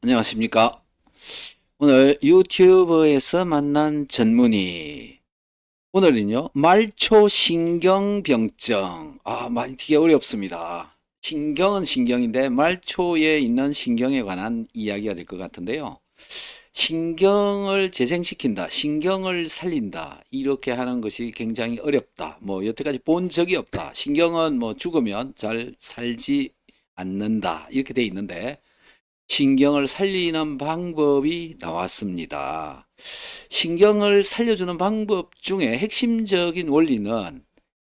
안녕하십니까. 오늘 유튜브에서 만난 전문의. 오늘은요, 말초신경병증. 많이 되게 어렵습니다. 신경은 신경인데, 말초에 있는 신경에 관한 이야기가 될 것 같은데요. 신경을 재생시킨다, 신경을 살린다, 이렇게 하는 것이 굉장히 어렵다. 뭐, 여태까지 본 적이 없다. 신경은 뭐 죽으면 잘 살지 않는다. 이렇게 돼 있는데, 신경을 살리는 방법이 나왔습니다. 신경을 살려주는 방법 중에 핵심적인 원리는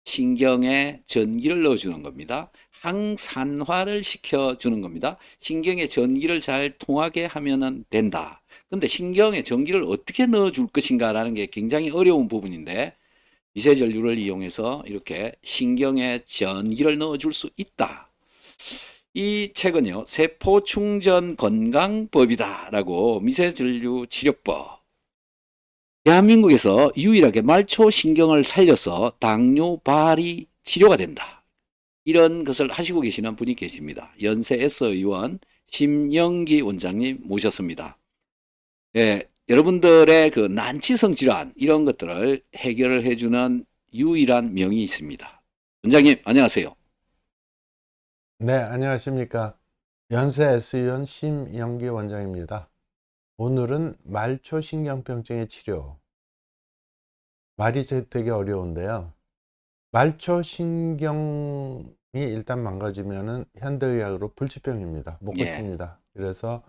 신경에 전기를 넣어주는 겁니다. 항산화를 시켜주는 겁니다. 신경에 전기를 잘 통하게 하면 된다. 근데 신경에 전기를 어떻게 넣어줄 것인가라는 게 굉장히 어려운 부분인데, 미세전류를 이용해서 이렇게 신경에 전기를 넣어줄 수 있다. 이 책은요, 세포충전 건강법이다라고, 미세전류 치료법. 대한민국에서 유일하게 말초신경을 살려서 당뇨 발이 치료가 된다. 이런 것을 하시고 계시는 분이 계십니다. 연세 S 의원 심영기 원장님 모셨습니다. 예, 여러분들의 그 난치성 질환 이런 것들을 해결을 해주는 유일한 명이 있습니다. 원장님 안녕하세요. 네, 안녕하십니까. 연세 S위원 심영기 원장입니다. 오늘은 말초신경병증의 치료. 말이 되게 어려운데요. 말초신경이 일단 망가지면은 현대의학으로 불치병입니다. 못 예, 고칩니다. 그래서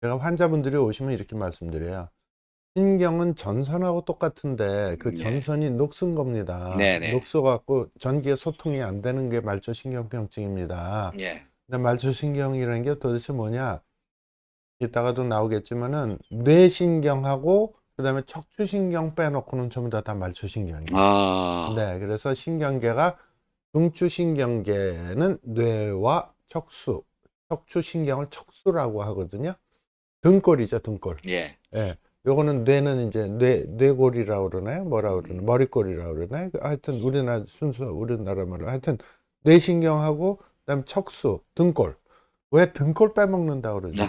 제가 환자분들이 오시면 이렇게 말씀드려요. 신경은 전선하고 똑같은데 그 예, 전선이 녹슨 겁니다. 네네, 녹서갖고 전기에 소통이 안 되는 게 말초신경병증입니다. 예, 근데 말초신경이라는 게 도대체 뭐냐? 이따가도 나오겠지만은 뇌신경하고 그다음에 척추신경 빼놓고는 전부 다 말초신경이에요. 아, 네, 그래서 신경계가 중추신경계는 뇌와 척수, 척추신경을 척수라고 하거든요. 등골이죠, 등골. 예, 예. 요거는 뇌는 이제 뇌골이라고 그러나요? 뭐라고 그러나? 머리골이라고 그러나요? 하여튼 우리나라 순수 우리나라 말로 하여튼 뇌신경하고 그다음 척수, 등골. 왜 등골 빼먹는다고 그러지?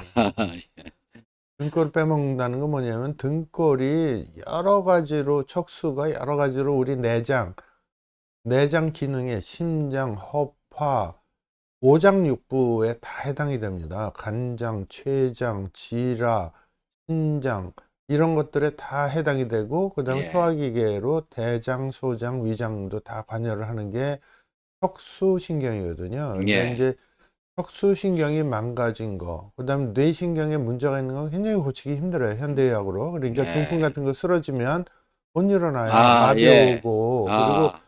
등골 빼먹는다는 건 뭐냐면 등골이 여러 가지로 척수가 여러 가지로 우리 내장 기능에 심장, 허파, 오장육부에 다 해당이 됩니다. 간장, 췌장, 지라, 신장 이런 것들에 다 해당이 되고 그다음 예, 소화기계로 대장, 소장, 위장도 다 관여를 하는 게 척수신경이거든요. 근데 예, 이제 척수신경이 망가진 거, 그다음 뇌신경에 문제가 있는 거 굉장히 고치기 힘들어요, 현대의학으로. 그러니까 중풍 예. 같은 거 쓰러지면 못 일어나요. 마비 예. 오고, 그리고 아,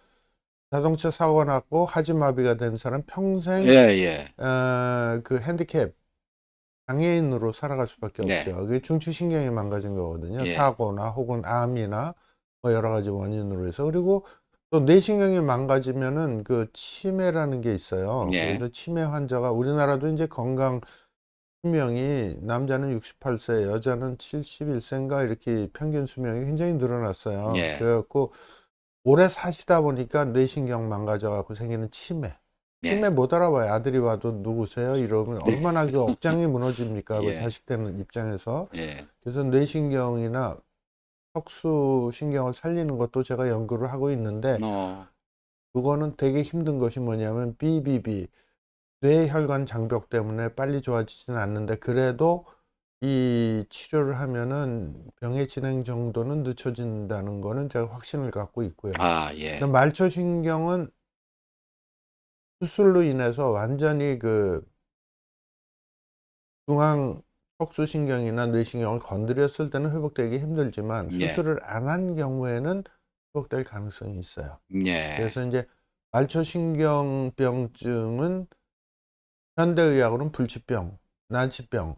자동차 사고 났고 하지마비가 된 사람 예, 평생 예. 그 핸디캡 장애인으로 살아갈 수밖에 네, 없죠. 그게 중추신경이 망가진 거거든요. 예, 사고나 혹은 암이나 뭐 여러 가지 원인으로 해서. 그리고 또 뇌신경이 망가지면은 그 치매라는 게 있어요. 예, 그래서 치매 환자가 우리나라도 이제 건강 수명이 남자는 68세, 여자는 71세인가 이렇게 평균 수명이 굉장히 늘어났어요. 예, 그래갖고 오래 사시다 보니까 뇌신경 망가져갖고 생기는 치매. 예, 치매 못 알아봐요. 아들이 와도 누구세요? 이러면 얼마나 그 억장이 무너집니까? 그 예, 자식 되는 입장에서. 예. 그래서 뇌신경이나 척수신경을 살리는 것도 제가 연구를 하고 있는데 어, 그거는 되게 힘든 것이 뭐냐면 BBB, 뇌혈관 장벽 때문에 빨리 좋아지지는 않는데 그래도 이 치료를 하면은 병의 진행 정도는 늦춰진다는 거는 제가 확신을 갖고 있고요. 예, 근데 말초신경은 수술로 인해서 완전히 그 중앙 척수신경이나 뇌신경을 건드렸을 때는 회복되기 힘들지만 예, 수술을 안 한 경우에는 회복될 가능성이 있어요. 예, 그래서 이제 말초신경병증은 현대의학으로는 불치병, 난치병,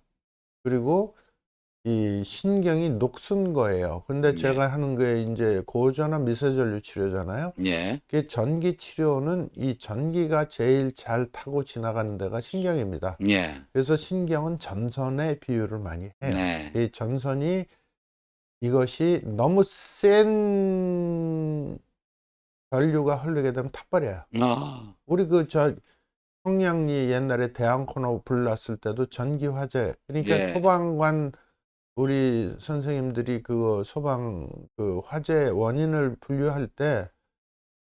그리고 이 신경이 녹슨 거예요. 근데 예, 제가 하는 게 이제 고전압 미세전류 치료잖아요. 예, 그 전기 치료는 이 전기가 제일 잘 타고 지나가는 데가 신경입니다. 예, 그래서 신경은 전선에 비유를 많이 해요. 네, 이 전선이 이것이 너무 센 전류가 흐르게 되면 타버려요. 아, 우리 청량리 옛날에 대항코너 불났을 때도 전기 화재. 그러니까 예. 소방관 우리 선생님들이 그 소방 그 화재 원인을 분류할 때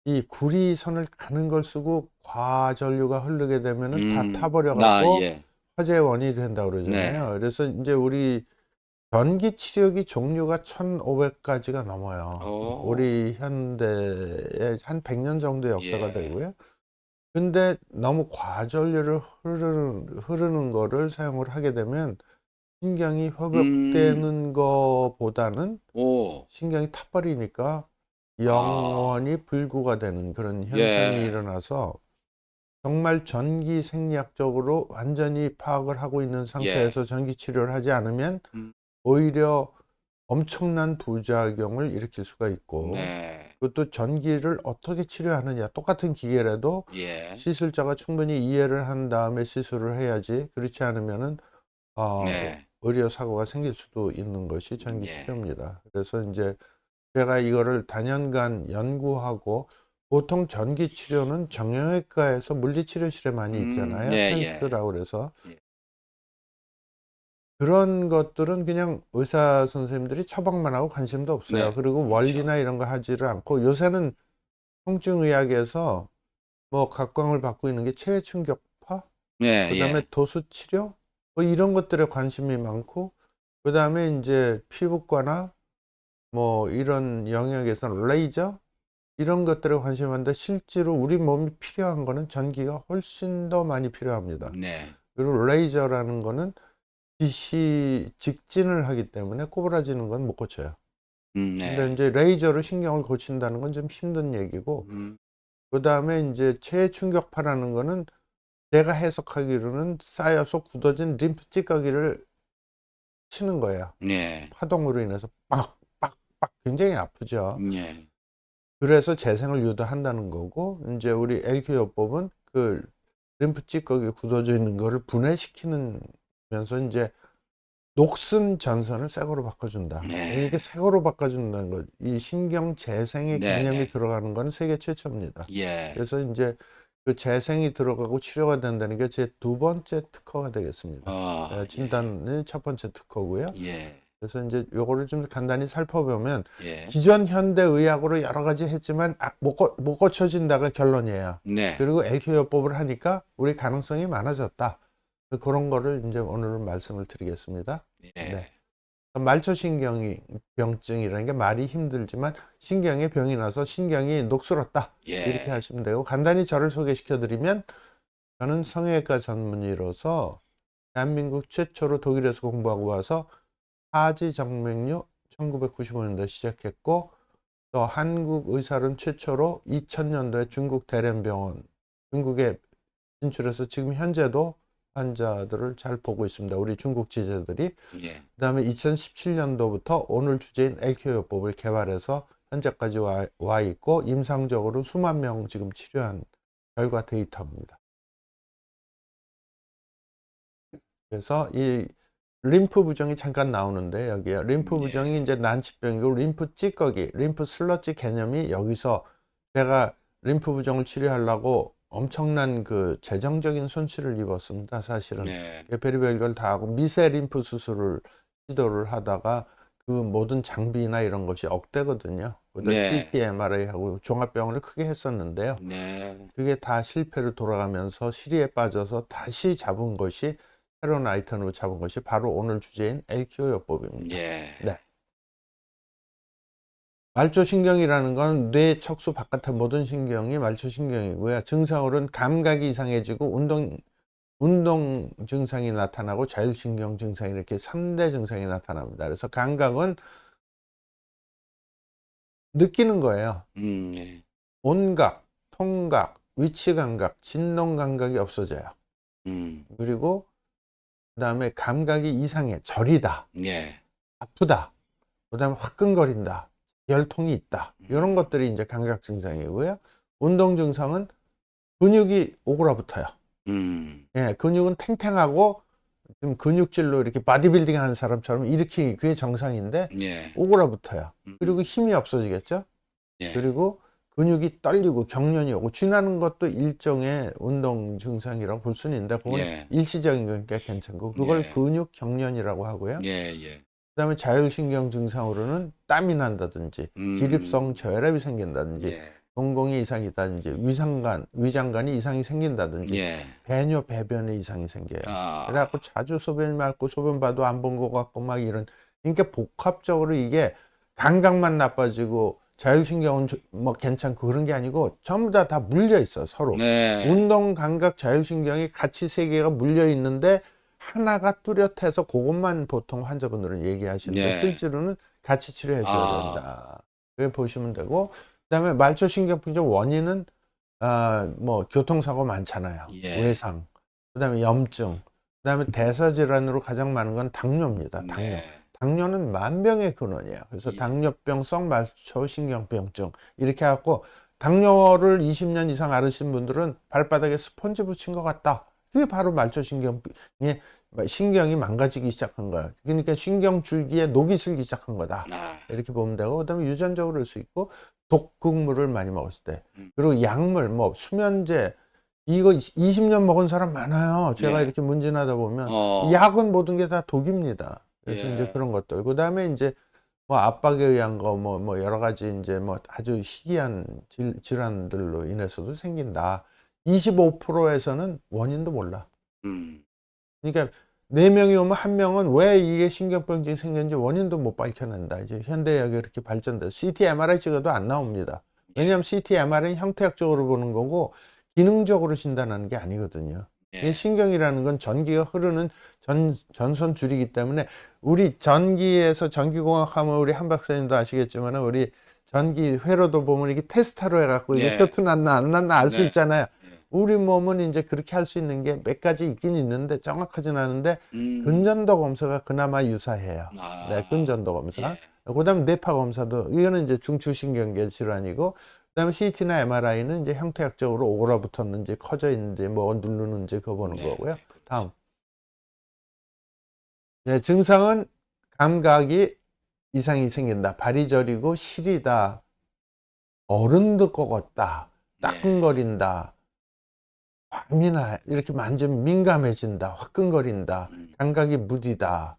이 구리선을 가는 걸 쓰고 과전류가 흐르게 되면은 다 타버려 갖고 예. 화재 원인이 된다고 네. 그러잖아요. 그래서 이제 우리 전기 치료기 종류가 1,500가지가 넘어요. 오. 우리 현대에 한 100년 정도 역사가 예. 되고요. 근데 너무 과전류를 흐르는 거를 사용을 하게 되면 신경이 회복되는 거보다는 오. 신경이 타버리니까 아. 영원히 불구가 되는 그런 현상이 예. 일어나서 정말 전기 생리학적으로 완전히 파악을 하고 있는 상태에서 전기 치료를 하지 않으면 음. 오히려 엄청난 부작용을 일으킬 수가 있고 네. 그것도 전기를 어떻게 치료하느냐 똑같은 기계라도 예. 시술자가 충분히 이해를 한 다음에 시술을 해야지 그렇지 않으면은 네. 의료 사고가 생길 수도 있는 것이 전기 예. 치료입니다. 그래서 이제 제가 이거를 다년간 연구하고 보통 전기 치료는 정형외과에서 물리치료실에 많이 있잖아요. 예. 텐스라고 그래서 예. 그런 것들은 그냥 의사 선생님들이 처방만 하고 관심도 없어요. 네. 그리고 그렇죠. 원리나 이런 거 하지를 않고 요새는 통증의학에서 뭐 각광을 받고 있는 게 체외 충격파, 예. 그다음에 예. 도수 치료 뭐 이런 것들에 관심이 많고 그다음에 이제 피부과나 뭐 이런 영역에서는 레이저 이런 것들에 관심이 많은데 실제로 우리 몸이 필요한 거는 전기가 훨씬 더 많이 필요합니다. 네. 그리고 레이저라는 거는 빛이 직진을 하기 때문에 꼬부라지는 건 못 고쳐요. 근데 네. 이제 레이저로 신경을 고친다는 건 좀 힘든 얘기고 그다음에 이제 체충격파라는 거는 제가 해석하기로는 쌓여서 굳어진 림프 찌꺼기를 치는 거예요. 네. 파동으로 인해서 빡빡빡 굉장히 아프죠. 예. 그래서 재생을 유도한다는 거고 이제 우리 LQ요법은 그 림프 찌꺼기 굳어져 있는 거를 분해시키면서 이제 녹슨 전선을 새 거로 바꿔준다. 네. 이게 새 거로 바꿔준다는 거. 이 신경 재생의 네, 개념이 네. 들어가는 건 세계 최초입니다. 예. 그래서 이제 그 재생이 들어가고 치료가 된다는 게 제 두 번째 특허가 되겠습니다. 예. 진단의 첫 번째 특허고요. 예. 그래서 이제 요거를 좀 간단히 살펴보면 예. 기존 현대 의학으로 여러 가지 했지만 못 고쳐진다가 결론이에요. 네. 그리고 LQ요법을 하니까 우리 가능성이 많아졌다. 그런 거를 이제 오늘 말씀을 드리겠습니다. 예. 네. 말초신경이 병증이라는 게 말이 힘들지만 신경에 병이 나서 신경이 녹슬었다. 예. 이렇게 하시면 되고 간단히 저를 소개시켜 드리면 저는 성형외과 전문의로서 대한민국 최초로 독일에서 공부하고 와서 하지정맥류 1995년도에 시작했고 또 한국 의사론 최초로 2000년도에 중국 대련병원 중국에 진출해서 지금 현재도 환자들을 잘 보고 있습니다. 우리 중국 지자들이. 예. 그다음에 2017년도부터 오늘 주제인 LQ요법을 개발해서 현재까지 와 있고 임상적으로 수만 명 지금 치료한 결과 데이터입니다. 그래서 이 림프 부종이 잠깐 나오는데 여기에 림프 부종이 이제 난치병이고 림프 찌꺼기, 림프 슬러지 개념이 여기서 제가 림프 부종을 치료하려고 엄청난 그 재정적인 손실을 입었습니다. 사실은 네. 별의별 걸 다 하고 미세 림프 수술을 시도를 하다가 그 모든 장비나 이런 것이 억대거든요. 네. CT, MRI하고 종합병원을 크게 했었는데요. 네. 그게 다 실패로 돌아가면서 실의에 빠져서 다시 잡은 것이 새로운 아이템으로 잡은 것이 바로 오늘 주제인 LQ요법입니다. 예. 네. 말초신경이라는 건 뇌, 척수 바깥의 모든 신경이 말초신경이고요. 증상으로는 감각이 이상해지고 운동 증상이 나타나고 자율신경 증상이 이렇게 3대 증상이 나타납니다. 그래서 감각은 느끼는 거예요. 예. 온각, 통각, 위치 감각, 진동 감각이 없어져요. 그리고 그다음에 감각이 이상해. 저리다. 예. 아프다. 그다음에 화끈거린다. 열통이 있다. 이런 것들이 이제 감각 증상이고요. 운동 증상은 근육이 오그라붙어요. 예, 근육은 탱탱하고 좀 근육질로 이렇게 바디빌딩 하는 사람처럼 이렇게 그게 정상인데 예. 오그라붙어요. 그리고 힘이 없어지겠죠. 예. 그리고 근육이 떨리고 경련이 오고 쥐나는 것도 일종의 운동 증상이라고 볼 수는 있는데 그건 예. 일시적인 거니까 괜찮고 그걸 예. 근육 경련이라고 하고요. 예, 예. 그다음에 자율신경 증상으로는 땀이 난다든지 기립성 음. 저혈압이 생긴다든지 예. 동공의 이상이라든지 위장관이 이상이 생긴다든지 예. 배뇨 배변에 이상이 생겨요. 아. 그래갖고 자주 소변이 맑고 소변 봐도 안 본 것 같고 막 이런 그러니까 복합적으로 이게 감각만 나빠지고 자율신경은 뭐 괜찮고 그런 게 아니고 전부 다 물려 있어 서로. 네. 운동 감각 자율신경이 같이 세 개가 물려 있는데 하나가 뚜렷해서 그것만 보통 환자분들은 얘기하시는데 네. 실제로는 같이 치료해 줘야 아. 된다. 그렇게 보시면 되고 그다음에 말초신경병적 원인은 뭐 교통사고 많잖아요. 예. 외상, 그다음에 염증, 그다음에 대사질환으로 가장 많은 건 당뇨입니다. 당뇨. 네. 당뇨는 만병의 근원이에요. 그래서 예. 당뇨병성 말초신경병증 이렇게 해갖고 당뇨를 20년 이상 앓으신 분들은 발바닥에 스펀지 붙인 것 같다. 그게 바로 말초신경의 신경이 망가지기 시작한 거예요. 그러니까 신경줄기에 녹이 슬기 시작한 거다. 아. 이렇게 보면 되고 그다음에 유전적으로 할 수 있고 독극물을 많이 먹었을 때 그리고 약물 뭐 수면제 이거 20년 먹은 사람 많아요. 제가 예. 이렇게 문진하다 보면 어. 약은 모든 게 다 독입니다. 그래서 예. 이제 그런 것들 그다음에 이제 뭐 압박에 의한 거 뭐 여러 가지 이제 뭐 아주 희귀한 질환들로 인해서도 생긴다. 25%에서는 원인도 몰라. 음. 그러니까 4명이 오면 1명은 왜 이게 신경병증이 생겼는지 원인도 못 밝혀낸다. 이제 현대의학이 이렇게 발전돼 CT, MRI 찍어도 안 나옵니다. 왜냐하면 CT, MRI는 형태학적으로 보는 거고 기능적으로 진단하는 게 아니거든요. 예. 이 신경이라는 건 전기가 흐르는 전선 줄이기 때문에 우리 전기에서 전기공학하면 우리 한 박사님도 아시겠지만 우리 전기 회로도 보면 이게 테스타로 해갖고 이게 예. 셔트 났나 안 났나 알 수 네. 있잖아요. 예. 우리 몸은 이제 그렇게 할 수 있는 게 몇 가지 있긴 있는데 정확하진 않은데 근전도 검사가 그나마 유사해요. 아. 네, 근전도 검사. 예. 그다음에 뇌파 검사도 이거는 이제 중추신경계 질환이고 그다음에 CT나 MRI는 이제 형태학적으로 오그라붙었는지 커져 있는지 뭐 누르는지 그거 보는 네. 거고요. 그렇죠. 다음. 네, 증상은 감각이 이상이 생긴다. 발이 저리고 시리다. 어른도 꺾었다. 따끔거린다. 밤이나 이렇게 만지면 민감해진다. 화끈거린다. 감각이 무디다.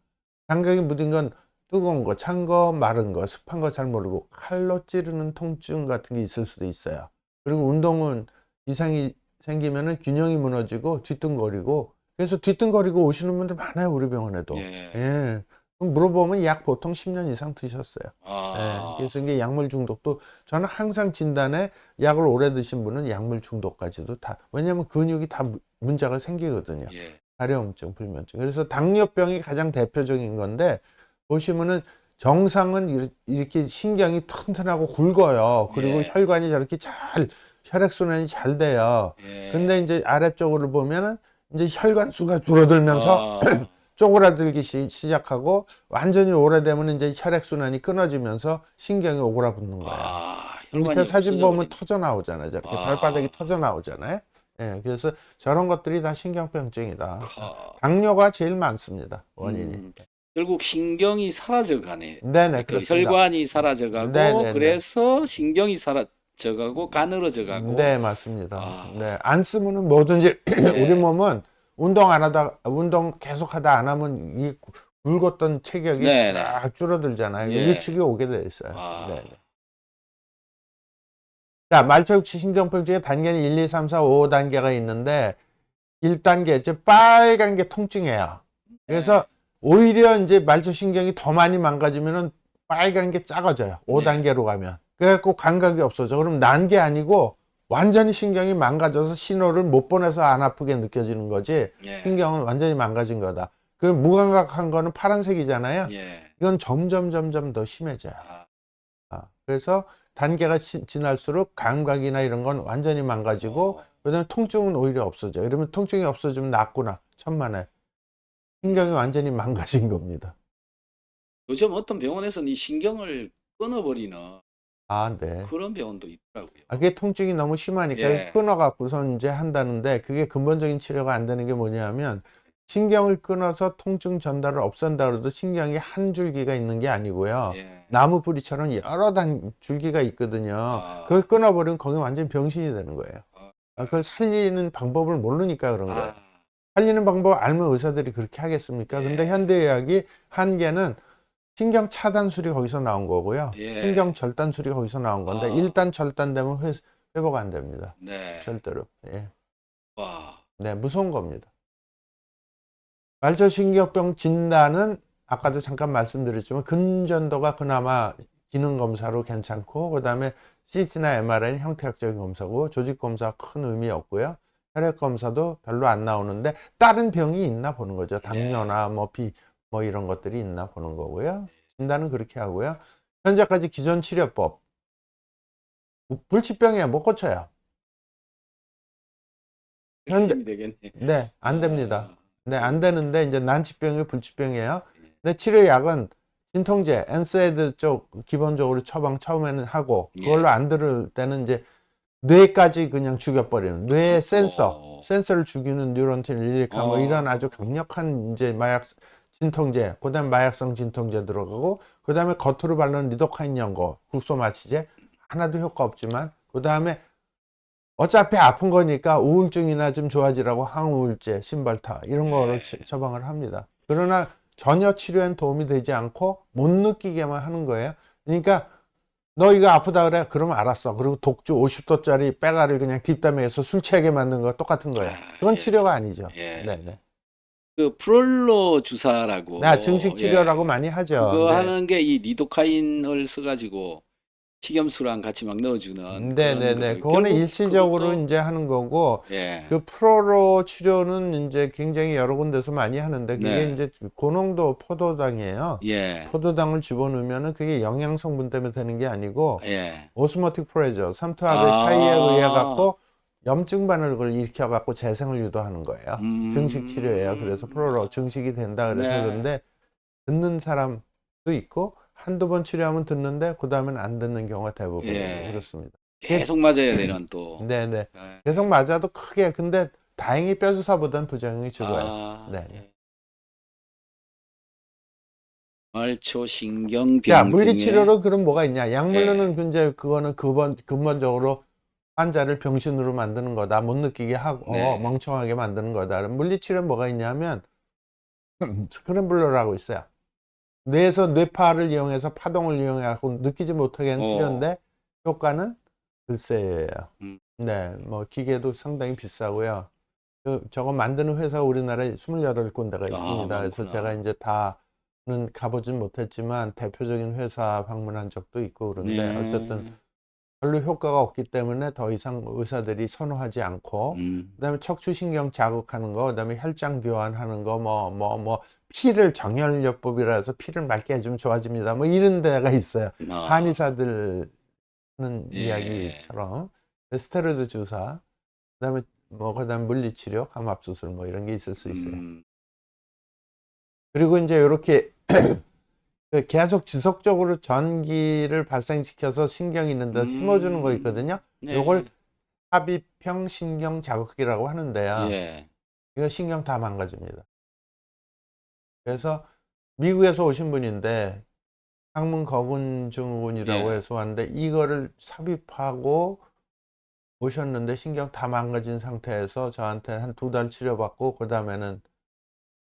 감각이 무딘 건 뜨거운 거, 찬 거, 마른 거, 습한 거 잘 모르고 칼로 찌르는 통증 같은 게 있을 수도 있어요. 그리고 운동은 이상이 생기면은 균형이 무너지고 뒤뚱거리고 그래서 뒤뚱거리고 오시는 분들 많아요. 우리 병원에도. 예. 예. 그럼 물어보면 약 보통 10년 이상 드셨어요. 아. 예, 그래서 이게 약물 중독도 저는 항상 진단에 약을 오래 드신 분은 약물 중독까지도 다 왜냐하면 근육이 다 문제가 생기거든요. 예. 가려움증, 불면증. 그래서 당뇨병이 가장 대표적인 건데 보시면은 정상은 이렇게 신경이 튼튼하고 굵어요. 그리고 예. 혈관이 저렇게 혈액순환이 잘 돼요. 예. 근데 이제 아래쪽으로 보면은 이제 혈관 수가 줄어들면서 아. 쪼그라들기 시작하고 완전히 오래되면 이제 혈액순환이 끊어지면서 신경이 오그라붙는 거예요. 아. 밑에 혈관이 사진 없어져 보면 버린. 터져 나오잖아요. 저렇게 아. 발바닥이 터져 나오잖아요. 예, 그래서 저런 것들이 다 신경병증이다. 아. 당뇨가 제일 많습니다. 원인이. 결국 신경이 사라져 가네. 네네, 그 그렇습니다. 혈관이 사라져 가고 네네네. 그래서 신경이 사라져 가고 가늘어져 가고. 네, 맞습니다. 아. 네, 안 쓰면은 뭐든지 우리 몸은 운동 계속하다 안 하면 이 굵었던 체격이 네네. 쫙 줄어들잖아요. 예. 일축이 오게 돼 있어요. 아. 네. 자, 말초신경병증의 단계는 1, 2, 3, 4, 5단계가 있는데 1단계, 즉 빨간 게 통증이에요. 그래서 오히려 이제 말초신경이 더 많이 망가지면은 빨간 게 작아져요. 5단계로 가면. 그래갖고 감각이 없어져. 그럼 난 게 아니고 완전히 신경이 망가져서 신호를 못 보내서 안 아프게 느껴지는 거지. 예. 신경은 완전히 망가진 거다. 그 무감각한 거는 파란색이잖아요. 예. 이건 점점 더 심해져요. 그래서 단계가 지날수록 감각이나 이런 건 완전히 망가지고 그다음에 통증은 오히려 없어져. 이러면 통증이 없어지면 낫구나. 천만에. 신경이 완전히 망가진 겁니다. 요즘 어떤 병원에서는 이 신경을 끊어버리는 네. 그런 병원도 있더라고요. 그게 통증이 너무 심하니까 예. 끊어갖고선 이제 한다는데 그게 근본적인 치료가 안 되는 게 뭐냐면 신경을 끊어서 통증 전달을 없앤다 그래도 신경이 한 줄기가 있는 게 아니고요. 예. 나무 뿌리처럼 여러 줄기가 있거든요. 아. 그걸 끊어버리면 거기 완전 병신이 되는 거예요. 그걸 살리는 방법을 모르니까 그런 거예요. 아. 살리는 방법을 알면 의사들이 그렇게 하겠습니까? 근데 예. 현대의학이 한계는 신경 차단술이 거기서 나온 거고요. 예. 신경 절단술이 거기서 나온 건데 아. 일단 절단되면 회복 안 됩니다. 네. 절대로. 예. 와. 네, 무서운 겁니다. 말초신경병 진단은 아까도 잠깐 말씀드렸지만 근전도가 그나마 기능 검사로 괜찮고 그다음에 CT나 MRI는 형태학적인 검사고 조직 검사 큰 의미 없고요. 혈액 검사도 별로 안 나오는데 다른 병이 있나 보는 거죠. 당뇨나 뭐 이런 것들이 있나 보는 거고요. 진단은 그렇게 하고요. 현재까지 기존 치료법 불치병이야 못 고쳐요. 힘이 되겠네. 네, 안 됩니다. 아. 네, 안 되는데 이제 난치병이 불치병이에요. 근데 치료약은 진통제, 엔세이드 쪽 기본적으로 처방 처음에는 하고 그걸로 안 들을 때는 이제 뇌까지 그냥 죽여버리는 뇌 센서를 죽이는 뉴런틴, 릴리카 뭐 이런 아주 강력한 이제 마약 진통제, 그다음에 마약성 진통제 들어가고 그다음에 겉으로 바르는 리도카인 연고, 국소마취제 하나도 효과 없지만 그다음에 어차피 아픈 거니까 우울증이나 좀 좋아지라고 항우울제, 신발타 이런 거를 처방을 합니다. 그러나 전혀 치료엔 도움이 되지 않고 못 느끼게만 하는 거예요. 그러니까 너 이거 아프다 그래? 그러면 알았어. 그리고 독주 50도짜리 빼가를 그냥 뒷담화해서 술 취하게 만든 거 똑같은 거예요. 그건 치료가 아니죠. 예. 네네. 그 프롤로 주사라고. 증식 치료라고 많이 하죠. 그거 네. 하는 게 이 리도카인을 써가지고 식염수랑 같이 막 넣어주는. 네네네. 그거는 일시적으로 이제 하는 거고, 예. 그 프로로 치료는 이제 굉장히 여러 군데서 많이 하는데, 그게 네. 이제 고농도 포도당이에요. 예. 포도당을 집어넣으면은 그게 영양 성분 때문에 되는 게 아니고, 예. 오스모틱 프레저, 삼투압의 차이에 의해 갖고 염증 반응을 일으켜 갖고 재생을 유도하는 거예요. 증식 치료예요. 그래서 프로로 증식이 된다 그래서 네. 그런데 듣는 사람도 있고 한두 번 치료하면 듣는데 그 다음엔 안 듣는 경우가 대부분이고 그렇습니다. 계속 맞아야 되는 또. 네네. 예. 계속 맞아도 크게 근데 다행히 뼈주사보다는 부작용이 적어요. 아, 네. 예. 말초신경병 자, 중에 물리치료로 그럼 뭐가 있냐? 약물로는 예. 이제 그거는 근본적으로 환자를 병신으로 만드는 거다. 못 느끼게 하고 네. 멍청하게 만드는 거다. 물리치료는 뭐가 있냐면 스크램블러라고 있어요. 뇌에서 뇌파를 이용해서 파동을 이용해서 느끼지 못하게 하는 치료인데 효과는 글쎄예요. 음. 네, 뭐 기계도 상당히 비싸고요. 저거 만드는 회사가 우리나라에 28군데가 있습니다. 그래서 많구나. 제가 이제 다는 가보진 못했지만 대표적인 회사 방문한 적도 있고 그런데 어쨌든 별로 효과가 없기 때문에 더 이상 의사들이 선호하지 않고 그다음에 척추신경 자극하는 거, 그다음에 혈장 교환하는 거, 뭐 피를 정혈요법이라 해서 피를 맑게 해주면 좋아집니다. 뭐 이런 데가 있어요. 한의사들 하는 예. 이야기처럼 스테로이드 주사, 그다음에 물리치료, 감압수술 뭐 이런 게 있을 수 있어요. 그리고 이제 이렇게 계속 지속적으로 전기를 발생시켜서 신경이 있는 데서 심어주는 거 있거든요. 이걸 삽입형 신경 자극기라고 하는데요. 예. 이거 신경 다 망가집니다. 그래서 미국에서 오신 분인데 항문 거분 증후군이라고 해서 왔는데 이거를 삽입하고 오셨는데 신경 다 망가진 상태에서 저한테 한 2달 치료받고 그 다음에는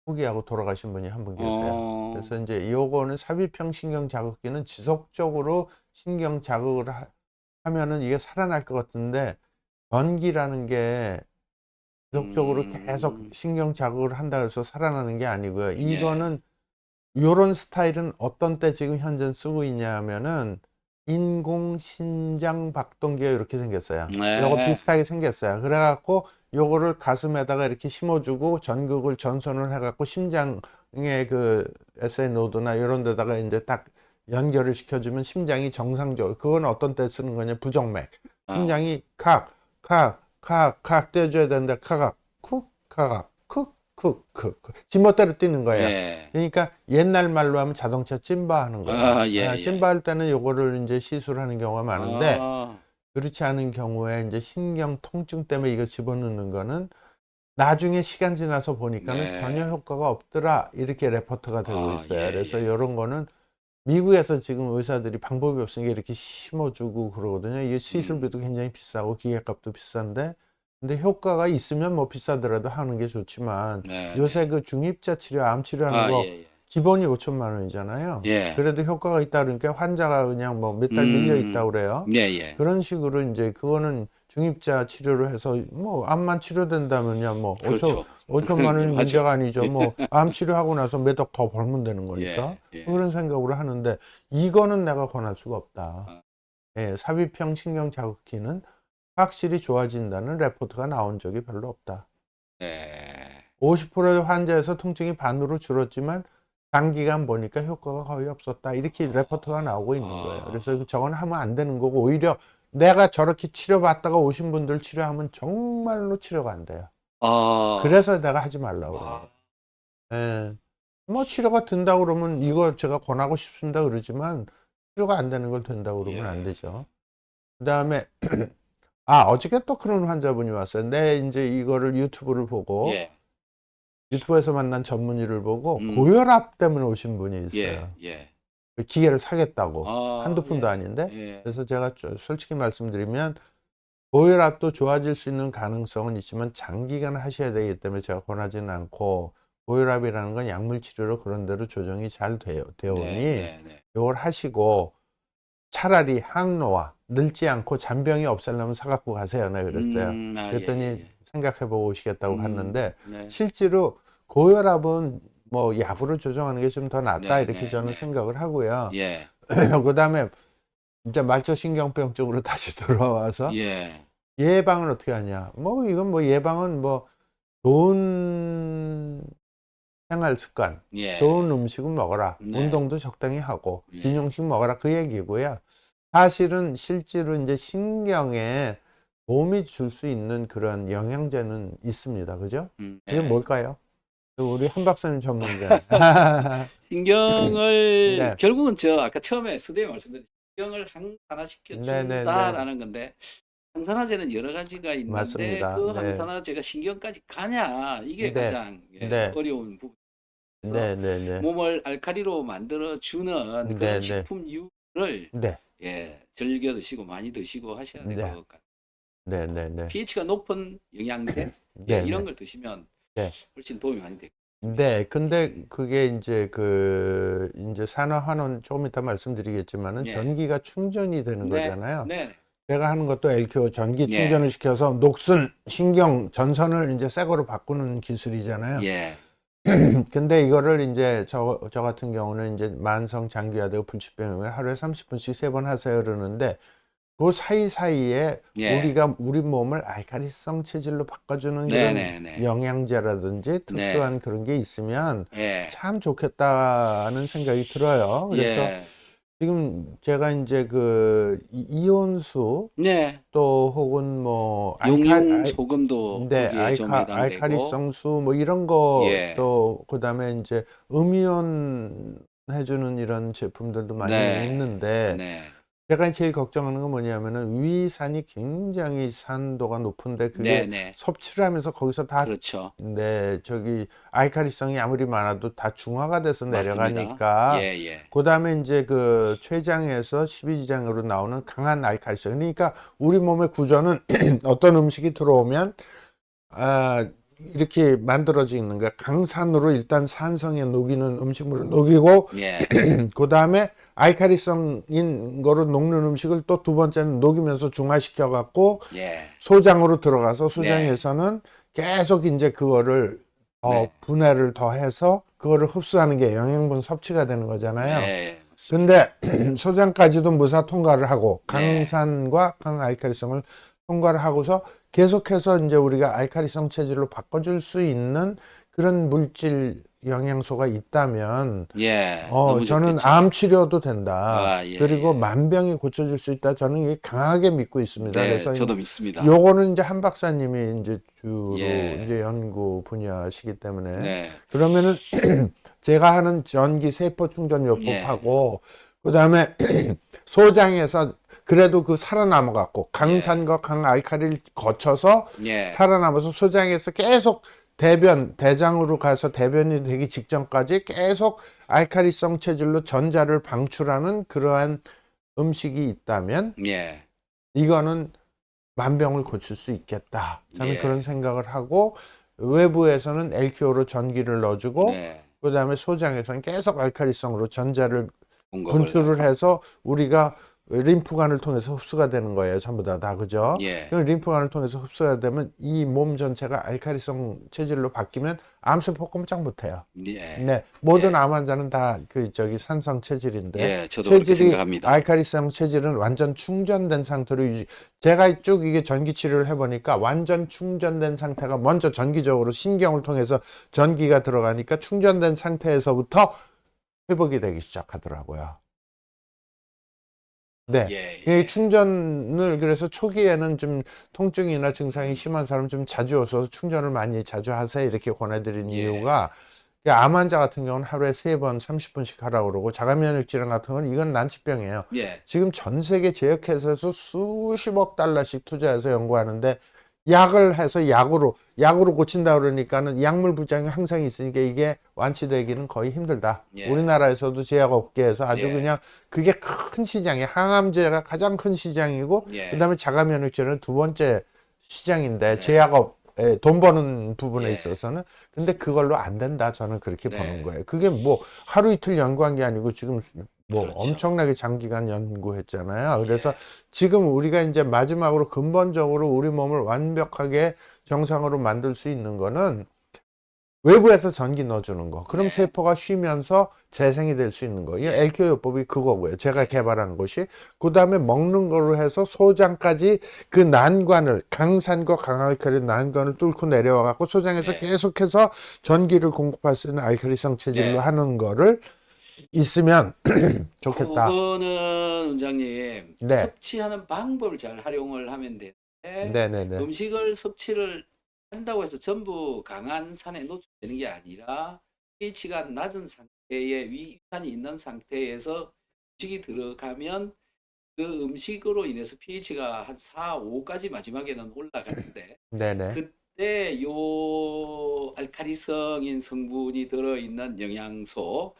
포기하고 돌아가신 분이 한 분 계세요. 그래서 이제 요거는 삽입형 신경 자극기는 지속적으로 신경 자극을 하면은 이게 살아날 것 같은데 전기라는 게 지속적으로 계속 신경 자극을 한다 해서 살아나는 게 아니고요. 이거는 요런 스타일은 어떤 때 지금 현재 쓰고 있냐면은 인공 신장 박동기가 이렇게 생겼어요. 요거 비슷하게 생겼어요. 그래갖고 요거를 가슴에다가 이렇게 심어주고 전극을 전선을 해갖고 심장의 그 SA 노드나 이런 데다가 이제 딱 연결을 시켜주면 심장이 정상적으로, 그건 어떤 때 쓰는 거냐, 부정맥. 심장이 칵 뛰어줘야 되는데 카각 쿡 카각 쿡 지멋대로 뛰는 거예요. 그러니까 옛날 말로 하면 자동차 찜바하는 거예요. 찜바할 때는 요거를 이제 시술하는 경우가 많은데 그렇지 않은 경우에 이제 신경 통증 때문에 이거 집어넣는 거는 나중에 시간 지나서 보니까는 네. 전혀 효과가 없더라 이렇게 레포트가 되고 있어요. 예, 그래서 예. 이런 거는 미국에서 지금 의사들이 방법이 없으니까 이렇게 심어주고 그러거든요. 이게 시술비도 굉장히 비싸고 기계값도 비싼데, 근데 효과가 있으면 뭐 비싸더라도 하는 게 좋지만 네, 요새 네. 그 중입자 치료, 암 치료하는 거 예, 예. 기본이 5천만 원이잖아요. 예. 그래도 효과가 있다 그러니까 환자가 그냥 뭐 몇 달 밀려 있다 그래요. 예, 예. 그런 식으로 이제 그거는 중입자 치료를 해서 뭐 암만 치료된다면요 뭐 그렇죠. 5천만 원이 맞아. 문제가 아니죠. 뭐 암 치료하고 나서 몇 억 더 벌면 되는 거니까. 예, 예. 그런 생각으로 하는데 이거는 내가 권할 수가 없다. 아. 예, 삽입형 신경 자극기는 확실히 좋아진다는 레포트가 나온 적이 별로 없다. 예. 50%의 환자에서 통증이 반으로 줄었지만 단기간 보니까 효과가 거의 없었다. 이렇게 레포트가 나오고 있는 거예요. 그래서 저건 하면 안 되는 거고, 오히려 내가 저렇게 치료받다가 오신 분들 치료하면 정말로 치료가 안 돼요. 아. 그래서 내가 하지 말라고 그래요. 아. 예. 뭐 치료가 된다 그러면 이거 제가 권하고 싶습니다 그러지만 치료가 안 되는 걸 된다고 그러면 안 예. 되죠. 그다음에 어저께 또 그런 환자분이 왔어요. 내 이제 이거를 유튜브를 보고 예. 유튜브에서 만난 전문의를 보고 음. 고혈압 때문에 오신 분이 예. 있어요. 예. 기계를 사겠다고. 아, 한두 푼도 예. 아닌데. 예. 그래서 제가 솔직히 말씀드리면 고혈압도 좋아질 수 있는 가능성은 있지만 장기간 하셔야 되기 때문에 제가 권하지는 않고, 고혈압이라는 건 약물 치료로 그런 대로 조정이 잘 되어오니 네, 네. 이걸 하시고 차라리 항노화 늙지 않고 잔병이 없애려면 사갖고 가세요. 내가 그랬어요. 그랬더니 예, 예. 생각해보고 오시겠다고 했는데 네. 실제로 고혈압은 뭐 약으로 조정하는 게 좀 더 낫다 네, 이렇게 네, 저는 네. 생각을 하고요. 예. 그다음에 이제 말초신경병 쪽으로 다시 돌아와서 예. 예방을 어떻게 하냐. 뭐 이건 뭐 예방은 뭐 좋은 생활 습관, 예. 좋은 음식은 먹어라. 네. 운동도 적당히 하고 예. 균 음식 먹어라 그 얘기고요. 사실은 실제로 이제 신경에 도움이 줄 수 있는 그런 영양제는 있습니다. 그죠? 그게 예. 뭘까요? 우리 한 박사님 전문가. 신경을 네. 결국은 저 아까 처음에 서두에 말씀드린 신경을 항산화시켜 네, 네, 네. 준다라는 건데, 항산화제는 여러 가지가 있는데 맞습니다. 그 네. 항산화제가 신경까지 가냐, 이게 네. 가장 네. 어려운 부분. 네, 네, 네. 몸을 알카리로 만들어 주는 네, 그런 네. 식품류를 네. 즐겨 드시고 많이 드시고 하셔야 될 네. 것 같아요. 네, 네, 네. pH가 높은 영양제 네, 이런 네. 걸 드시면 네. 훨씬 도움이 많이 돼요. 네, 근데 그게 이제 이제 산화환원 조금 이따 말씀드리겠지만은 예. 전기가 충전이 되는 네, 거잖아요. 네, 제가 하는 것도 LQ 전기 예. 충전을 시켜서 녹슨 신경 전선을 이제 새 거로 바꾸는 기술이잖아요. 예, 근데 이거를 이제 저 같은 경우는 이제 만성 장기화되고 불치병을 하루에 30분씩 3번 하세요 그러는데, 그 사이사이에 예. 우리 몸을 알카리성 체질로 바꿔주는 네, 그런 네, 네. 영양제라든지 특수한 그런 게 있으면 예, 참 좋겠다는 생각이 들어요. 그래서 예, 지금 제가 이제 이온수 네. 또 혹은 뭐 용융 소금도 네, 거기에 좀 해당되고, 알카리성수 뭐 이런 거 예. 또 그다음에 이제 음이온 해주는 이런 제품들도 많이 네, 있는데, 네, 제가 제일 걱정하는 건 뭐냐면은 위산이 굉장히 산도가 높은데 네, 그게 네. 섭취를 하면서 거기서 다 그렇죠. 저기 알카리성이 아무리 많아도 다 중화가 돼서 맞습니다. 내려가니까, 예, 예. 그다음에 이제 그 췌장에서 십이지장으로 나오는 강한 알칼리성. 그러니까 우리 몸의 구조는 어떤 음식이 들어오면 이렇게 만들어지는 거야. 강산으로 일단 산성에 녹이는 음식물을 녹이고, 예, 그다음에 알칼리성인 거로 녹는 음식을 또 두 번째는 녹이면서 중화시켜 갖고 예. 소장으로 들어가서 소장에서는 계속 이제 그거를 네. 분해를 더 해서 그거를 흡수하는 게 영양분 섭취가 되는 거잖아요. 네, 맞습니다. 근데 소장까지도 무사 통과를 하고 네. 강산과 강알칼리성을 통과를 하고서 계속해서 이제 우리가 알칼리성 체질로 바꿔줄 수 있는 그런 물질 영양소가 있다면 예, 너무 저는 좋겠죠. 암 치료도 된다. 예, 그리고 예. 만병이 고쳐질 수 있다. 저는 이게 강하게 믿고 있습니다. 네, 그래서 저도 믿습니다. 요거는 이제 한 박사님이 이제 주로 예. 이제 연구 분야시기 때문에 네, 그러면은 제가 하는 전기 세포 충전 요법하고 그다음에 소장에서 그래도 그 살아남아 갖고 강산과 강알칼리를 거쳐서 예. 살아남아서 소장에서 계속 대장으로 가서 대변이 되기 직전까지 계속 알칼리성 체질로 전자를 방출하는 그러한 음식이 있다면 예. 이거는 만병을 고칠 수 있겠다. 저는 예. 그런 생각을 하고 외부에서는 LQO로 전기를 넣어주고 네. 그다음에 소장에서는 계속 알칼리성으로 전자를 공급을 분출을 하고. 해서 우리가 림프관을 통해서 흡수가 되는 거예요. 전부 다 그죠? 예. 그 림프관을 통해서 흡수가 되면 이 몸 전체가 알칼리성 체질로 바뀌면 암세포 꼼짝 못해요. 예. 네, 모든 예. 암 환자는 다 그 저기 산성 체질인데 예, 저도 그렇게 체질이 생각합니다. 알칼리성 체질은 완전 충전된 상태로 유지. 제가 쭉 이게 전기 치료를 해보니까 완전 충전된 상태가 먼저 전기적으로 신경을 통해서 전기가 들어가니까 충전된 상태에서부터 회복이 되기 시작하더라고요. 네. 예. 이 예. 충전을 그래서 초기에는 좀 통증이나 증상이 심한 사람 좀 자주 오셔서 충전을 많이 자주 하세요 이렇게 권해드린 예. 이유가 암 환자 같은 경우는 하루에 3번 30분씩 하라고 그러고 자가면역 질환 같은 건 이건 난치병이에요. 예. 지금 전 세계 제약회사에서 수십억 달러씩 투자해서 연구하는데 약을 해서 약으로 고친다 그러니까는 약물 부작용이 항상 있으니까 이게 완치되기는 거의 힘들다. 예. 우리나라에서도 제약업계에서 아주 예. 그냥 그게 큰 시장이에요. 항암제가 가장 큰 시장이고 예. 그다음에 자가면역제는 두 번째 시장인데 네. 제약업에 돈 버는 부분에 예. 있어서는 근데 그걸로 안 된다. 저는 그렇게 네. 보는 거예요. 그게 뭐 하루 이틀 연구한 게 아니고 지금 뭐 그렇죠. 엄청나게 장기간 연구했잖아요. 그래서 예. 지금 우리가 이제 마지막으로 근본적으로 우리 몸을 완벽하게 정상으로 만들 수 있는 거는 외부에서 전기 넣어주는 거. 그럼 네. 세포가 쉬면서 재생이 될 수 있는 거. 이 LQO 요법이 그거고요. 제가 개발한 것이. 그 다음에 먹는 거로 해서 소장까지 그 난관을, 강산과 강알칼리 난관을 뚫고 내려와 갖고 소장에서 네. 계속해서 전기를 공급할 수 있는 알칼리성 체질로 네. 하는 거를 있으면 좋겠다. 그거는 원장님 네. 섭취하는 방법을 잘 활용을 하면 되는데 네네네. 음식을 섭취를 한다고 해서 전부 강한 산에 노출되는 게 아니라 pH가 낮은 상태에 위산이 있는 상태에서 음식이 들어가면 그 음식으로 인해서 pH가 한 4, 5까지 마지막에는 올라가는데 네네. 그때 요 알칼리성인 성분이 들어있는 영양소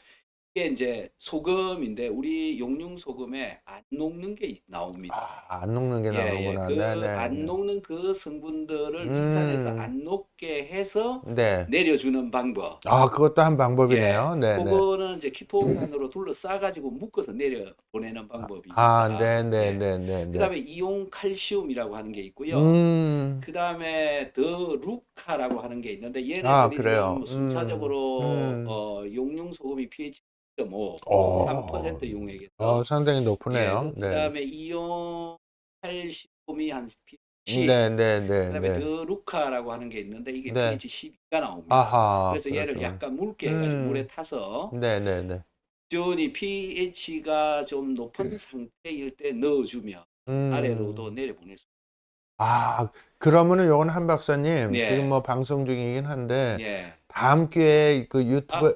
이게 이제 소금인데 우리 용융 소금에 안 녹는 게 나옵니다. 안 녹는 게 예, 예. 나오는구나. 그 네네. 안 녹는 그 성분들을 위산에서 음. 안 녹게 해서 네. 내려주는 방법. 그것도 한 예, 방법이네요. 네네. 그거는 이제 키토산으로 둘러싸가지고 묶어서 내려 보내는 방법입니다. 예. 네네네네네. 그다음에 이온 칼슘이라고 하는 게 있고요. 음. 그다음에 더 루카라고 하는 게 있는데 얘네들이 그래요. 지금 순차적으로 음. 용융 소금이 pH 0.5, 어. 3% 용액에서 상당히 예, 높으네요. 네. 그다음에 이온 칼슘이 한 pH 그다음에 네네네네. 더 루카라고 하는 게 있는데 이게 네. pH 12가 나옵니다. 아하. 그래서 얘를 그러시구나. 약간 묽게 해가지고 물에 음. 타서 네네네. 기존이 pH가 좀 높은 상태일 때 넣어주면 아래로도 음. 내려보낼 수 그러면은 요건 한 박사님 예. 지금 뭐 방송 중이긴 한데 예. 다음 기회에 그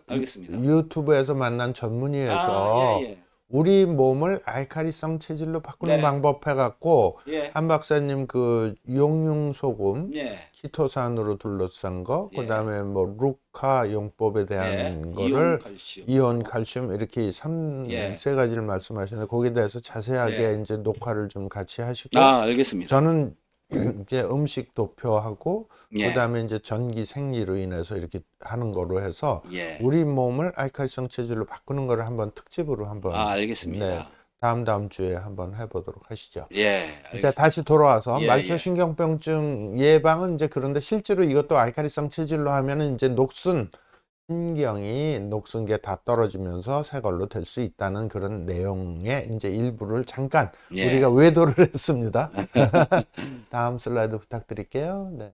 알겠습니다. 유튜브에서 만난 전문의에서 예. 우리 몸을 알칼리성 체질로 바꾸는 네. 방법 해갖고 예. 한 박사님 그 용융 소금 예. 키토산으로 둘러싼 거, 예. 그다음에 뭐 루카 용법에 예. 대한 이온 거를 칼슘. 이온 칼슘 이렇게 예. 세 가지를 말씀하시는데 거기에 대해서 자세하게 네. 이제 녹화를 좀 같이 하시고 알겠습니다. 저는 이제 음식 도표하고 예. 그다음에 이제 전기 생리로 인해서 이렇게 하는 거로 해서 예. 우리 몸을 알칼리성 체질로 바꾸는 거를 한번 특집으로 한번 알겠습니다. 네, 다음 주에 한번 해보도록 하시죠. 예. 이제 알겠습니다. 다시 돌아와서 예, 말초신경병증 예방은 이제 그런데 실제로 이것도 알칼리성 체질로 하면은 이제 신경이 녹슨 게 다 떨어지면서 새 걸로 될 수 있다는 그런 내용의 이제 일부를 잠깐 예. 우리가 외도를 했습니다. 다음 슬라이드 부탁드릴게요. 네.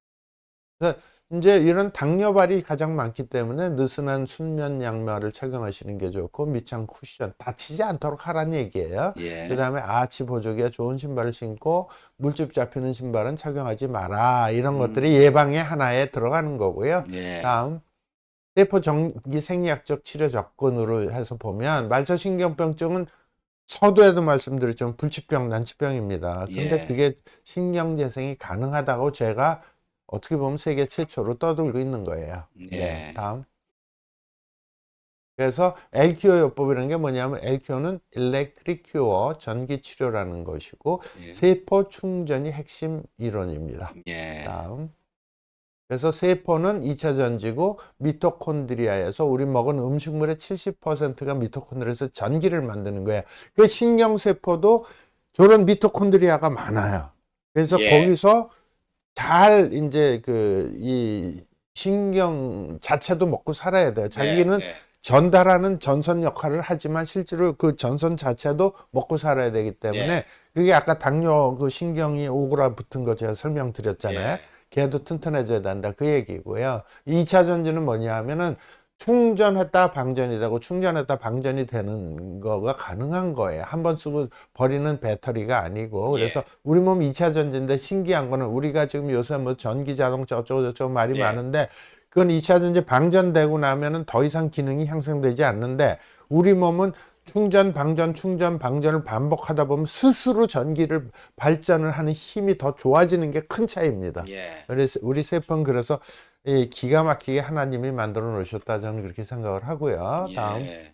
그래서 이제 이런 당뇨발이 가장 많기 때문에 느슨한 순면 양말을 착용하시는 게 좋고 밑창 쿠션 다치지 않도록 하라는 얘기예요. 예. 그다음에 아치 보조기가 좋은 신발을 신고 물집 잡히는 신발은 착용하지 마라. 이런 것들이 예방의 하나에 들어가는 거고요. 예. 다음 세포 정기 생리학적 치료 접근으로 해서 보면 말초신경병증은 서두에도 말씀드렸지만 불치병, 난치병입니다. 근데 예. 그게 신경재생이 가능하다고 제가 어떻게 보면 세계 최초로 떠들고 있는 거예요. 네, 예. 다음. 그래서 LQO 요법이라는 게 뭐냐면 LQO는 Electric Cure, 전기 치료라는 것이고 예. 세포 충전이 핵심 이론입니다. 예. 다음. 그래서 세포는 2차 전지고 미토콘드리아에서 우리 먹은 음식물의 70%가 미토콘드리아에서 전기를 만드는 거예요. 그 신경세포도 저런 미토콘드리아가 많아요. 그래서 예. 거기서 잘 이제 이 신경 자체도 먹고 살아야 돼요. 자기는 예. 전달하는 전선 역할을 하지만 실제로 그 전선 자체도 먹고 살아야 되기 때문에 예. 그게 아까 당뇨 그 신경이 오그라붙은 거 제가 설명드렸잖아요. 예. 걔도 튼튼해져야 된다 그 얘기고요. 2차 전지는 뭐냐 하면은 충전했다 방전이 되고 충전했다 방전이 되는 거가 가능한 거예요. 한 번 쓰고 버리는 배터리가 아니고. 그래서 예. 우리 몸 2차 전지인데 신기한 거는 우리가 지금 요새 뭐 전기 자동차 어쩌고저쩌고 말이 예. 많은데 그건 2차 전지 방전되고 나면은 더 이상 기능이 향상되지 않는데 우리 몸은 충전, 방전, 충전, 방전을 반복하다 보면 스스로 전기를 발전을 하는 힘이 더 좋아지는 게 큰 차이입니다. 예. 그래서 우리 세포는 그래서 이 기가 막히게 하나님이 만들어 놓으셨다 저는 그렇게 생각을 하고요. 다음. 예.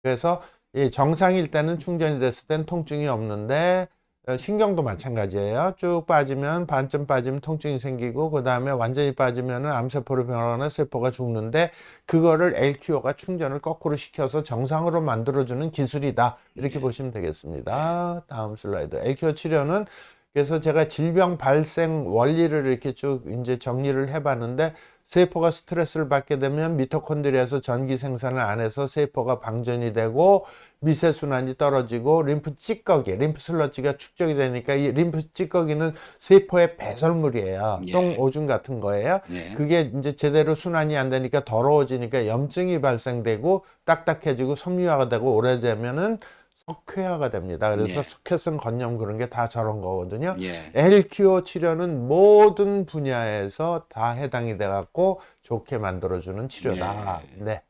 그래서 이 정상일 때는 충전이 됐을 땐 통증이 없는데 신경도 마찬가지예요. 쭉 빠지면 반쯤 빠지면 통증이 생기고 그 다음에 완전히 빠지면은 암세포로 변하거나 세포가 죽는데 그거를 LQO가 충전을 거꾸로 시켜서 정상으로 만들어주는 기술이다. 이렇게 보시면 되겠습니다. 다음 슬라이드. LQO 치료는 그래서 제가 질병 발생 원리를 이렇게 쭉 이제 정리를 해봤는데 세포가 스트레스를 받게 되면 미토콘드리아에서 전기 생산을 안 해서 세포가 방전이 되고 미세순환이 떨어지고 림프 찌꺼기, 림프 슬러지가 축적이 되니까 이 림프 찌꺼기는 세포의 배설물이에요. 예. 똥 오줌 같은 거예요. 예. 그게 이제 제대로 순환이 안 되니까 더러워지니까 염증이 발생되고 딱딱해지고 섬유화가 되고 오래되면은 석회화가 됩니다. 그래서 예. 석회성 건염 그런 게 다 저런 거거든요. 예. LQO 치료는 모든 분야에서 다 해당이 돼 갖고 좋게 만들어주는 치료다. 예. 네.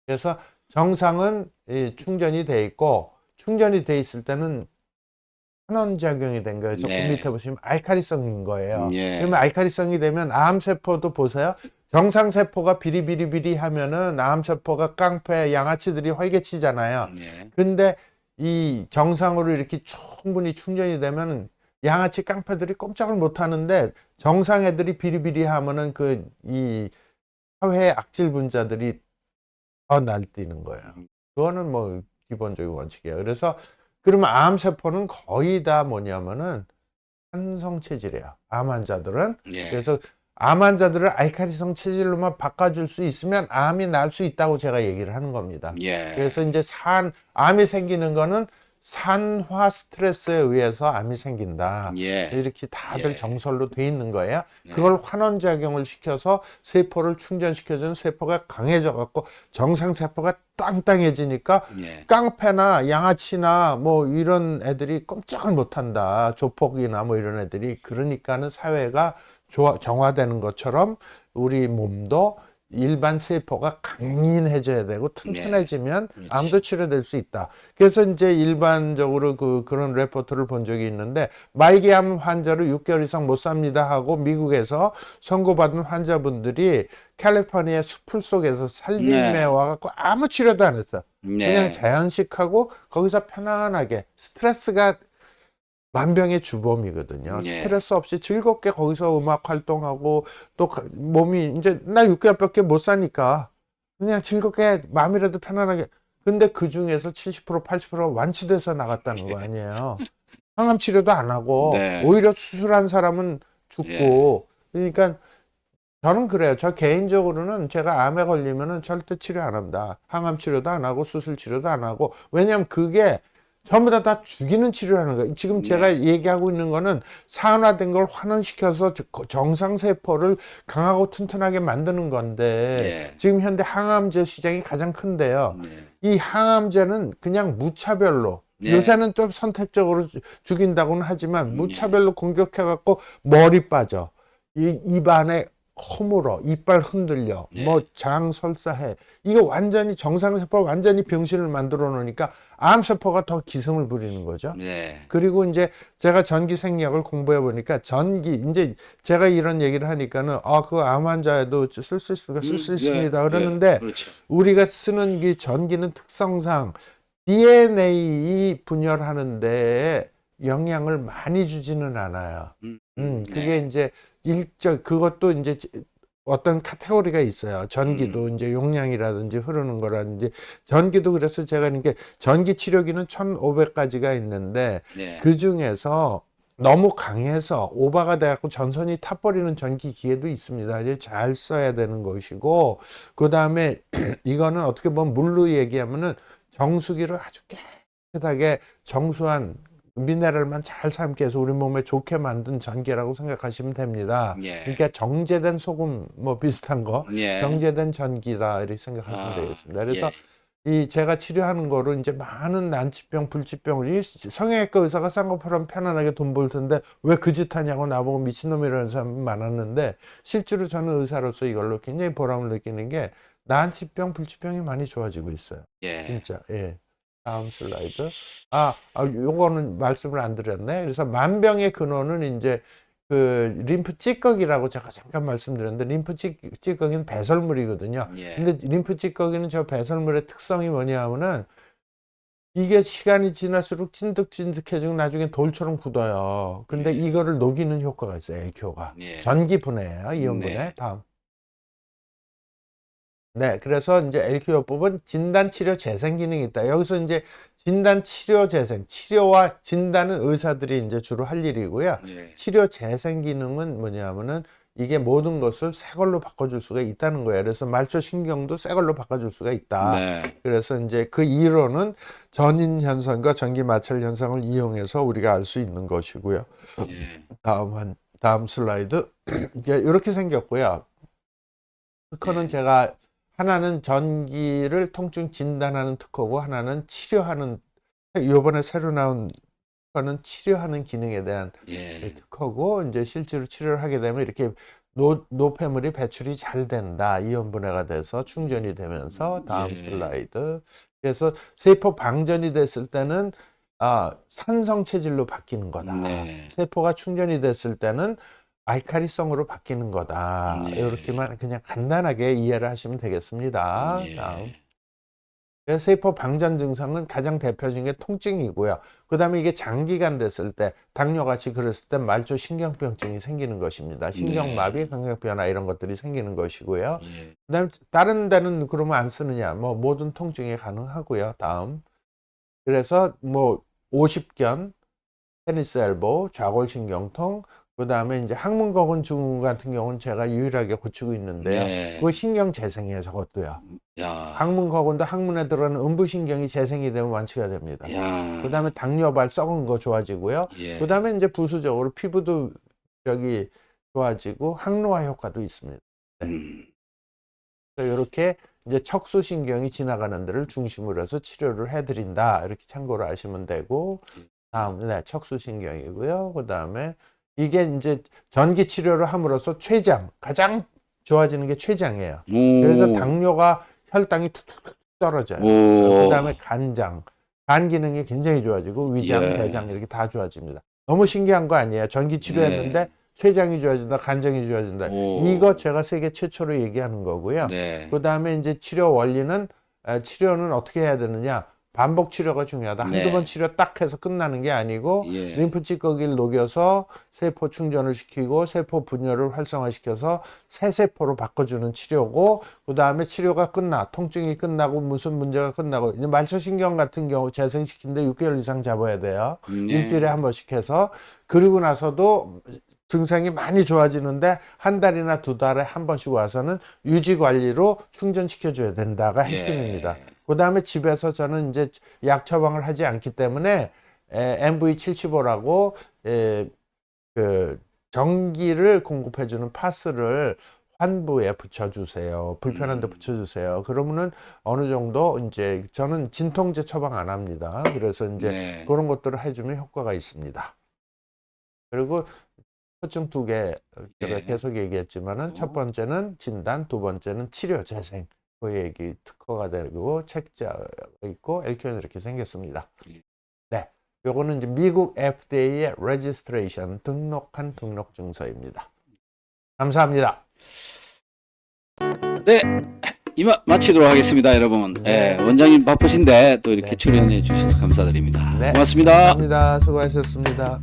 그래서 정상은 이 충전이 돼 있고 충전이 돼 있을 때는 환원작용이 된 거예요. 조금 네. 밑에 보시면 알카리성인 거예요. 예. 그러면 알카리성이 되면 암세포도 보세요. 정상세포가 비리비리비리 하면은 암세포가 깡패 양아치들이 활개치잖아요. 예. 근데 이 정상으로 이렇게 충분히 충전이 되면 양아치 깡패들이 꼼짝을 못 하는데 정상 애들이 비리비리 하면은 이 사회 악질 분자들이 더 날뛰는 거예요. 그거는 뭐 기본적인 원칙이에요. 그래서 그러면 암세포는 거의 다 뭐냐면은 산성 체질이에요. 암 환자들은. 예. 그래서 암 환자들을 알칼리성 체질로만 바꿔줄 수 있으면 암이 날 수 있다고 제가 얘기를 하는 겁니다. 예. 그래서 이제 암이 생기는 거는 산화 스트레스에 의해서 암이 생긴다. 예. 이렇게 다들 예. 정설로 돼 있는 거예요. 예. 그걸 환원작용을 시켜서 세포를 충전시켜주는 세포가 강해져 갖고 정상 세포가 땅땅해지니까 예. 깡패나 양아치나 뭐 이런 애들이 꼼짝을 못한다. 조폭이나 뭐 이런 애들이. 그러니까는 사회가 정화되는 것처럼 우리 몸도 일반 세포가 강인해져야 되고 튼튼해지면 그렇지. 암도 치료될 수 있다. 그래서 이제 일반적으로 그런 레포트를 본 적이 있는데 말기암 환자로 6개월 이상 못 삽니다 하고 미국에서 선고받은 환자분들이 캘리포니아 숲풀 속에서 살림에 와갖고 아무 치료도 안 했어. 네. 그냥 자연식하고 거기서 편안하게 스트레스가 만병의 주범이거든요. 예. 스트레스 없이 즐겁게 거기서 음악 활동하고 또 몸이 이제 나 6개월밖에 못 사니까 그냥 즐겁게 마음이라도 편안하게. 근데 그 중에서 70% 80% 완치돼서 나갔다는 거 아니에요. 항암 치료도 안 하고 네. 오히려 수술한 사람은 죽고. 그러니까 저는 그래요. 저 개인적으로는 제가 암에 걸리면은 절대 치료 안 합니다. 항암 치료도 안 하고 수술 치료도 안 하고. 왜냐면 그게 전부 다 죽이는 치료라는 거예요. 지금 제가 얘기하고 있는 거는 산화된 걸 환원시켜서 정상세포를 강하고 튼튼하게 만드는 건데 지금 현대 항암제 시장이 가장 큰데요. 이 항암제는 그냥 무차별로 요새는 좀 선택적으로 죽인다고는 하지만 무차별로 공격해갖고 머리 빠져. 입 안에 허물어, 이빨 흔들려, 네. 뭐 장 설사해. 이게 완전히 정상세포가 완전히 병신을 만들어 놓으니까 암세포가 더 기승을 부리는 거죠. 네. 그리고 이제 제가 전기 생리학을 공부해 보니까 전기, 이제 제가 이런 얘기를 하니까는 그 암 환자에도 쓸 수 있습니까? 쓸 수 예, 있습니다. 예, 그러는데 그렇죠. 우리가 쓰는 이 전기는 특성상 DNA 분열하는데 영향을 많이 주지는 않아요. 그게 네. 이제 그것도 이제 어떤 카테고리가 있어요. 전기도 이제 용량이라든지 흐르는 거라든지 전기도 그래서 제가 이렇게 전기 치료기는 1,500가지가 있는데 네. 그 중에서 너무 강해서 오버가 돼갖고 전선이 타버리는 전기 기계도 있습니다. 이제 잘 써야 되는 것이고 그 다음에 이거는 어떻게 보면 물로 얘기하면은 정수기를 아주 깨끗하게 정수한 미네랄만 잘 삶게 해서 우리 몸에 좋게 만든 전기라고 생각하시면 됩니다. 예. 그러니까 정제된 소금 뭐 비슷한 거, 예. 정제된 전기다 이렇게 생각하시면 아, 되겠습니다. 그래서 예. 이 제가 치료하는 거로 이제 많은 난치병, 불치병을 이 성형외과 의사가 싼 거 팔면 편안하게 돈 벌 텐데 왜 그 짓 하냐고 나보고 미친놈이라는 사람 많았는데 실제로 저는 의사로서 이걸로 굉장히 보람을 느끼는 게 난치병, 불치병이 많이 좋아지고 있어요. 예. 진짜. 예. 다음 슬라이드. 요거는 말씀을 안 드렸네. 그래서 만병의 근원은 이제 그 림프 찌꺼기라고 제가 잠깐 말씀드렸는데 림프 찌꺼기는 배설물이거든요. 예. 근데 림프 찌꺼기는 저 배설물의 특성이 뭐냐면은 이게 시간이 지날수록 찐득찐득해지고 나중에 돌처럼 굳어요. 근데 예. 이거를 녹이는 효과가 있어요. 엘큐가. 예. 전기 분해예요. 이온 분해. 네. 다음. 네, 그래서 이제 LQ요법은 진단, 치료, 재생 기능이 있다. 여기서 이제 진단, 치료, 재생, 치료와 진단은 의사들이 이제 주로 할 일이고요. 예. 치료, 재생 기능은 뭐냐면은 이게 모든 것을 새 걸로 바꿔줄 수가 있다는 거예요. 그래서 말초 신경도 새 걸로 바꿔줄 수가 있다. 네. 그래서 이제 그 이론은 전인 현상과 전기 마찰 현상을 이용해서 우리가 알 수 있는 것이고요. 예. 다음 슬라이드. 이렇게 생겼고요. 특허는 예. 제가 하나는 전기를 통증 진단하는 특허고 하나는 치료하는 요번에 새로 나온 특허는 치료하는 기능에 대한 예. 특허고 이제 실제로 치료를 하게 되면 이렇게 노폐물이 배출이 잘 된다. 이온 분해가 돼서 충전이 되면서 다음 예. 슬라이드. 그래서 세포 방전이 됐을 때는 산성 체질로 바뀌는 거다. 네. 세포가 충전이 됐을 때는 알카리성으로 바뀌는 거다. 예. 이렇게만 그냥 간단하게 이해를 하시면 되겠습니다. 예. 다음. 그래서 세포 방전 증상은 가장 대표적인 게 통증이고요. 그 다음에 이게 장기간 됐을 때, 당뇨같이 그랬을 때 말초 신경병증이 생기는 것입니다. 신경마비, 네. 강력변화 이런 것들이 생기는 것이고요. 예. 그 다음에 다른 데는 그러면 안 쓰느냐? 뭐 모든 통증이 가능하고요. 다음. 그래서 뭐 오십견, 테니스 엘보, 좌골신경통, 그 다음에 이제 항문거근 증후 같은 경우는 제가 유일하게 고치고 있는데요. 네. 그거 신경 재생이에요, 저것도요. 야. 항문거근도 항문에 들어가는 음부신경이 재생이 되면 완치가 됩니다. 야. 그 다음에 당뇨발 썩은 거 좋아지고요. 예. 그 다음에 이제 부수적으로 피부도 좋아지고 항노화 효과도 있습니다. 네. 이렇게 이제 척수신경이 지나가는 데를 중심으로 해서 치료를 해드린다. 이렇게 참고로 아시면 되고, 다음, 네, 척수신경이고요. 그 다음에 이게 이제 전기 치료를 함으로써 가장 좋아지는 게 췌장이에요. 그래서 당뇨가 혈당이 툭툭툭 떨어져요. 그 다음에 간 기능이 굉장히 좋아지고 위장, 예. 대장 이렇게 다 좋아집니다. 너무 신기한 거 아니에요? 전기 치료했는데 네. 췌장이 좋아진다, 간장이 좋아진다. 이거 제가 세계 최초로 얘기하는 거고요. 네. 그 다음에 이제 치료는 어떻게 해야 되느냐? 반복 치료가 중요하다. 한두 네. 번 치료 딱 해서 끝나는 게 아니고 예. 림프 찌꺼기를 녹여서 세포 충전을 시키고 세포 분열을 활성화시켜서 새 세포로 바꿔주는 치료고 그 다음에 치료가 통증이 끝나고 무슨 문제가 끝나고 이제 말초신경 같은 경우 재생시키는데 6개월 이상 잡아야 돼요. 일주일에 한 번씩 해서 그리고 나서도 증상이 많이 좋아지는데 한 달이나 두 달에 한 번씩 와서는 유지 관리로 충전시켜 줘야 된다가 핵심입니다. 그 다음에 집에서 저는 이제 약 처방을 하지 않기 때문에 MV75라고 그 전기를 공급해주는 파스를 환부에 붙여주세요. 불편한 데 붙여주세요. 그러면은 어느 정도 이제 저는 진통제 처방 안 합니다. 그래서 이제 네. 그런 것들을 해주면 효과가 있습니다. 그리고 허증 두 개 제가 예. 계속 얘기했지만은 첫 번째는 진단, 두 번째는 치료 재생. 그 얘기 특허가 되고 책자가 있고 LQ는 이렇게 생겼습니다. 예. 네, 요거는 이제 미국 FDA의 레지스트레이션 등록한 등록 증서입니다. 감사합니다. 네, 이만 마치도록 하겠습니다, 여러분. 네. 예, 원장님 바쁘신데 또 이렇게 네. 출연해 주셔서 감사드립니다. 네. 고맙습니다. 감사합니다. 수고하셨습니다.